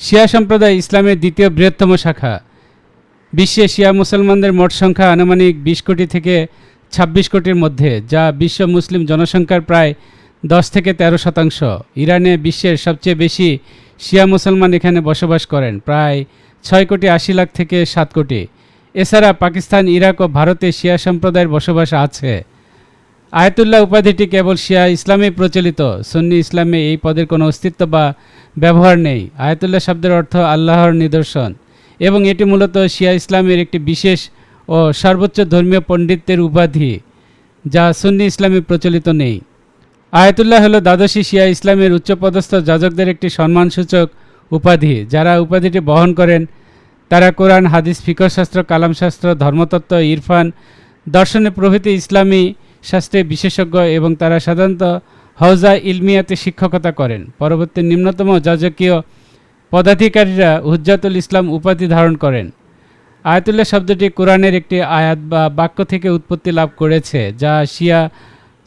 শিয়া সম্প্রদায় ইসলামের দ্বিতীয় বৃহত্তম শাখা। বিশ্বে শিয়া মুসলমানদের মোট সংখ্যা আনুমানিক 20 কোটি থেকে 26 কোটির মধ্যে, যা বিশ্ব মুসলিম জনসংখ্যার প্রায় 10 থেকে 13%। ইরানে বিশ্বের সবচেয়ে বেশি শিয়া মুসলমান এখানে বসবাস করেন, প্রায় 6 কোটি 80 লাখ থেকে 7 কোটি। এছাড়া পাকিস্তান, ইরাক ও ভারতে শিয়া সম্প্রদায়ের বসবাস আছে। আয়াতুল্লাহ উপাধিটি কেবল শিয়া ইসলামে প্রচলিত, সুন্নি ইসলামে এই পদের কোনো অস্তিত্ব বা ব্যবহার নেই। আয়াতুল্লাহ শব্দের অর্থ আল্লাহর নিদর্শন, এবং এটি মূলত শিয়া ইসলামের একটি বিশেষ ও সর্বোচ্চ ধর্মীয় পণ্ডিতের উপাধি, যা সুন্নি ইসলামে প্রচলিত নেই। আয়াতুল্লাহ হল দ্বাদশী শিয়া ইসলামের উচ্চপদস্থ যাজকদের একটি সম্মানসূচক উপাধি। যারা উপাধিটি বহন করেন তারা কোরআন, হাদিস, ফিকহশাস্ত্র, কালামশাস্ত্র, ধর্মতত্ত্ব, ইরফান, দর্শনে প্রভৃতি ইসলামী শাস্ত্রে বিশেষজ্ঞ, এবং তারা সাধারণত হওজা ইলমিয়াতে শিক্ষকতা করেন। পরবর্তী নিম্নতম যাজকীয় পদাধিকারীরা হুজ্জাতুল ইসলাম উপাধি ধারণ করেন। আয়াতুল্লাহ শব্দটি কোরআনের একটি আয়াত বা বাক্য থেকে উৎপত্তি লাভ করেছে, যা শিয়া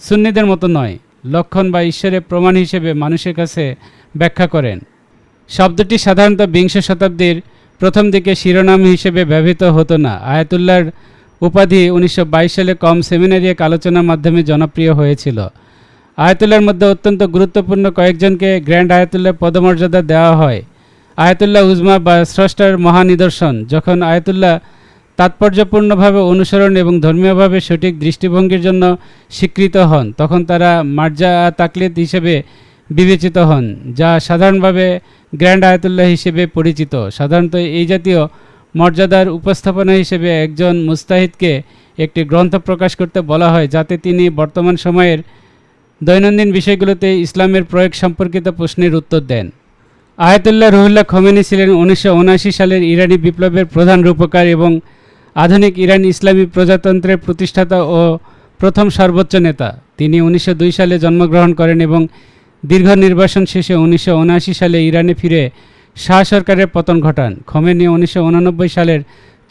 সুন্নিদের মতো নয়, লক্ষণ বা ঈশ্বরের প্রমাণ হিসেবে মানুষের কাছে ব্যাখ্যা করেন। শব্দটি সাধারণত বিংশ শতাব্দীর প্রথম দিকে শিরোনাম হিসেবে ব্যবহৃত হতো না। আয়াতুল্লাহর উপাধি 1922 সালে কম সেমিনারি এক আলোচনার মাধ্যমে জনপ্রিয় হয়েছিল। আয়াতুল্লাহর মধ্যে অত্যন্ত গুরুত্বপূর্ণ কয়েকজনকে গ্র্যান্ড আয়াতুল্লাহ পদমর্যাদা দেওয়া হয়। আয়াতুল্লাহ উজমা বা স্রষ্টার মহানিদর্শন, যখন আয়াতুল্লাহ তাৎপর্যপূর্ণভাবে অনুসরণ এবং ধর্মীয়ভাবে সঠিক দৃষ্টিভঙ্গির জন্য স্বীকৃত হন, তখন তারা মার্জা তাকলিদ হিসেবে বিবেচিত হন, যা সাধারণভাবে গ্র্যান্ড আয়াতুল্লাহ হিসেবে পরিচিত। সাধারণত এই জাতীয় মর্যাদার উপস্থাপনা হিসেবে একজন মুস্তাহিদকে একটি গ্রন্থ প্রকাশ করতে বলা হয়, যাতে তিনি বর্তমান সময়ের দৈনন্দিন বিষয়গুলোতে ইসলামের প্রয়োগ সম্পর্কিত প্রশ্নের উত্তর দেন। আয়াতুল্লাহ রুহুল্লাহ খোমেনি ছিলেন 1979 সালের ইরানি বিপ্লবের প্রধান রূপকার এবং আধুনিক ইরান ইসলামী প্রজাতন্ত্রের প্রতিষ্ঠাতা ও প্রথম সর্বোচ্চ নেতা। তিনি 1902 সালে জন্মগ্রহণ করেন এবং দীর্ঘ নির্বাসন শেষে 1979 সালে ইরানে ফিরে শাহ সরকারের পতন ঘটান। খোমেনি 1989 সালের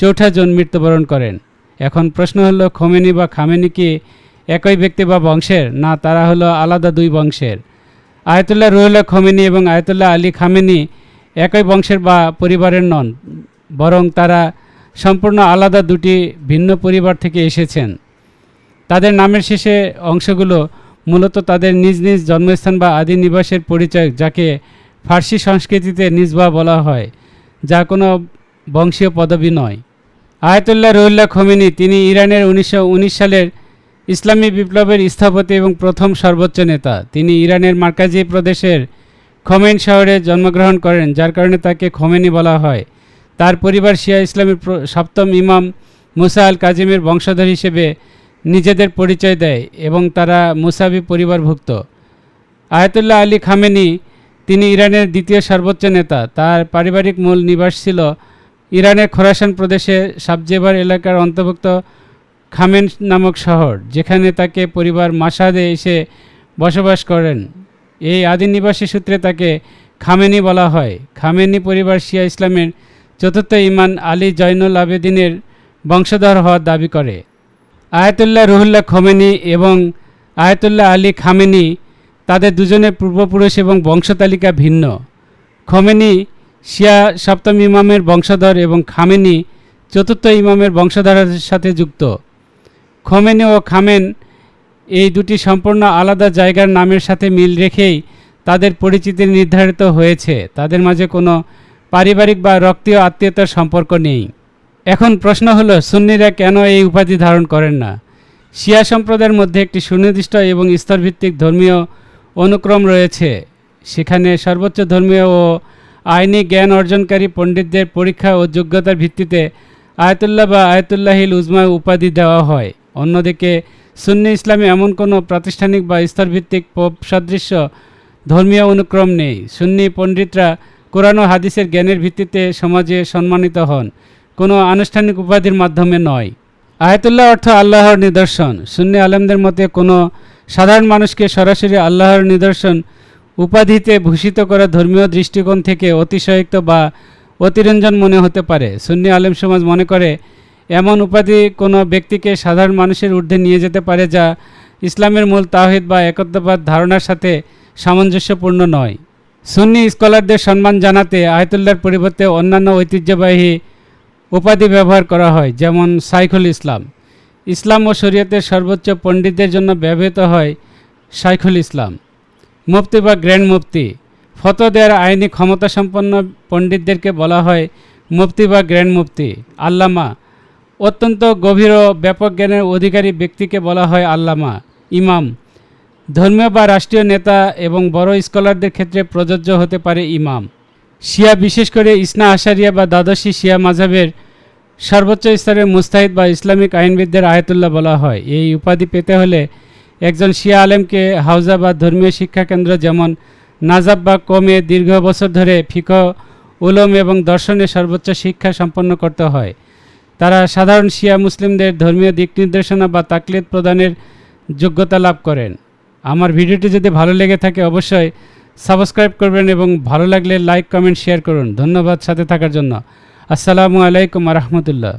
4 জুন মৃত্যুবরণ করেন। এখন প্রশ্ন হলো, খোমেনি বা খামেনি কি একই ব্যক্তি বা বংশের? না, তারা হলো আলাদা দুই বংশের। আয়াতুল্লাহ রুহুল্লাহ খোমেনি এবং আয়াতুল্লাহ আলী খামেনি একই বংশের বা পরিবারের নন, বরং তারা সম্পূর্ণ আলাদা দুটি ভিন্ন পরিবার থেকে এসেছেন। তাদের নামের শেষে অংশগুলো মূলত তাদের নিজ নিজ জন্মস্থান বা আদি নিবাসের পরিচয়, যাকে ফার্সি সংস্কৃতিতে নিসবা বলা হয়, যা কোনো বংশীয় পদবি নয়। আয়াতুল্লাহ রুহুল্লাহ খোমেনি তিনি ইরানের 1919 সালের ইসলামী বিপ্লবের স্থপতি এবং প্রথম সর্বোচ্চ নেতা। তিনি ইরানের মার্কাজি প্রদেশের খোমেন শহরে জন্মগ্রহণ করেন, যার কারণে তাকে খোমেনি বলা হয়। তার পরিবার শিয়া ইসলামের সপ্তম ইমাম মুসা আল কাজিমের বংশধর হিসেবে নিজেদের পরিচয় দেয় এবং তারা মুসাবি পরিবারভুক্ত। আয়াতুল্লাহ আলী খামেনি তিনি ইরানের দ্বিতীয় সর্বোচ্চ নেতা। তার পারিবারিক মূল নিবাস ছিল ইরানের খোরাসান প্রদেশে সাবজেবার এলাকার অন্তর্ভুক্ত খামেন নামক শহর, যেখানে তাকে পরিবার মাশহাদে এসে বসবাস করেন। এই আদি নিবাসী সূত্রে তাকে খামেনি বলা হয়। খামেনি পরিবার শিয়া ইসলামের চতুর্থ ইমাম আলী জয়নুল আবেদিনের বংশধর হওয়ার দাবি করে। আয়াতুল্লাহ রুহুল্লাহ খোমেনি এবং আয়াতুল্লাহ আলী খামেনি তাদের দুজনের পূর্বপুরুষ এবং বংশতালিকা ভিন্ন। খোমেনি শিয়া সপ্তম ইমামের বংশধর এবং খামেনি চতুর্থ ইমামের বংশধরের সাথে যুক্ত। খোমেনি ও খামেন এই দুটি সম্পূর্ণ আলাদা জায়গার নামের সাথে মিল রেখেই তাদের পরিচিতি নির্ধারিত হয়েছে। তাদের মাঝে কোনো পারিবারিক বা রক্তীয় আত্মীয়তার সম্পর্ক নেই। এখন প্রশ্ন হলো, সুন্নিরা কেন এই উপাধি ধারণ করেন না? শিয়া সম্প্রদায়ের মধ্যে একটি সুনির্দিষ্ট এবং স্তরভিত্তিক ধর্মীয় অনুক্রম রয়েছে। সেখানে সর্বোচ্চ ধর্মীয় ও আইনি জ্ঞান অর্জনকারী পণ্ডিতদের পরীক্ষা ও যোগ্যতার ভিত্তিতে আয়াতুল্লাহ বা আয়াতুল্লাহিল উজমা উপাধি দেওয়া হয়। অন্যদিকে সুন্নি ইসলামে এমন কোনো প্রাতিষ্ঠানিক বা স্তরভিত্তিক সদৃশ্য ধর্মীয় অনুক্রম নেই। সুন্নি পণ্ডিতরা কোরআন ও হাদিসের জ্ঞানের ভিত্তিতে সমাজে সম্মানিত হন, কোনো আনুষ্ঠানিক উপাধির মাধ্যমে নয়। আয়াতুল্লাহ অর্থ আল্লাহর নিদর্শন। সুন্নি আলেমদের মতে কোনো সাধারণ মানুষকে সরাসরি আল্লাহর নিদর্শন উপাধিতে ভূষিত করা ধর্মীয় দৃষ্টিকোণ থেকে অতিশয়োক্ত বা অতিরঞ্জন মনে হতে পারে। সুন্নি আলেম সমাজ মনে করে এমন উপাধি কোনো ব্যক্তিকে সাধারণ মানুষের ঊর্ধ্বে নিয়ে যেতে পারে, যা ইসলামের মূল তাওহীদ বা একত্ববাদ ধারণার সাথে সামঞ্জস্যপূর্ণ নয়। সুন্নি স্কলারদের সম্মান জানাতে আয়াতুল্লাহর পরিবর্তে অন্যান্য ঐতিহ্যবাহী উপাধি ব্যবহার করা হয়, যেমন শাইখুল ইসলাম। ইসলাম ও শরীয়তের সর্বোচ্চ পণ্ডিতদের জন্য ব্যবহৃত হয় শাইখুল ইসলাম। মুফতি বা গ্র্যান্ড মুফতি, ফতোয়া দেওয়ার আইনি ক্ষমতাসম্পন্ন পণ্ডিতদেরকে বলা হয় মুফতি বা গ্র্যান্ড মুফতি। আল্লামা, অত্যন্ত গভীর ও ব্যাপক জ্ঞানের অধিকারী ব্যক্তিকে বলা হয় আল্লামা। ইমাম, ধর্মীয় বা রাষ্ট্রীয় নেতা এবং বড় স্কলারদের ক্ষেত্রে প্রযোজ্য হতে পারে ইমাম। শিয়া, বিশেষ করে ইসনা আশারিয়া বা দ্বাদশী শিয়া মাযহাবের সর্বোচ্চ স্তরের মুস্তাহিদ বা ইসলামিক আইনবিদদের আয়াতুল্লাহ বলা হয়। এই উপাধি পেতে হলে একজন শিয়া আলেমকে হাউজা বা ধর্মীয় শিক্ষা কেন্দ্র যেমন নাজাব বা কমে দীর্ঘ বছর ধরে ফিকহ, উলুম এবং দর্শনের সর্বোচ্চ শিক্ষা সম্পন্ন করতে হয়। তারা সাধারণ শিয়া মুসলিমদের ধর্মীয় দিক নির্দেশনা বা তাকলিদ প্রদানের যোগ্যতা লাভ করেন। আমার ভিডিওটি যদি ভালো লেগে থাকে অবশ্যই সাবস্ক্রাইব করবেন এবং ভালো লাগলে লাইক, কমেন্ট, শেয়ার করুন। ধন্যবাদ সাথে থাকার জন্য। আসসালামু আলাইকুম ওয়া রাহমাতুল্লাহ।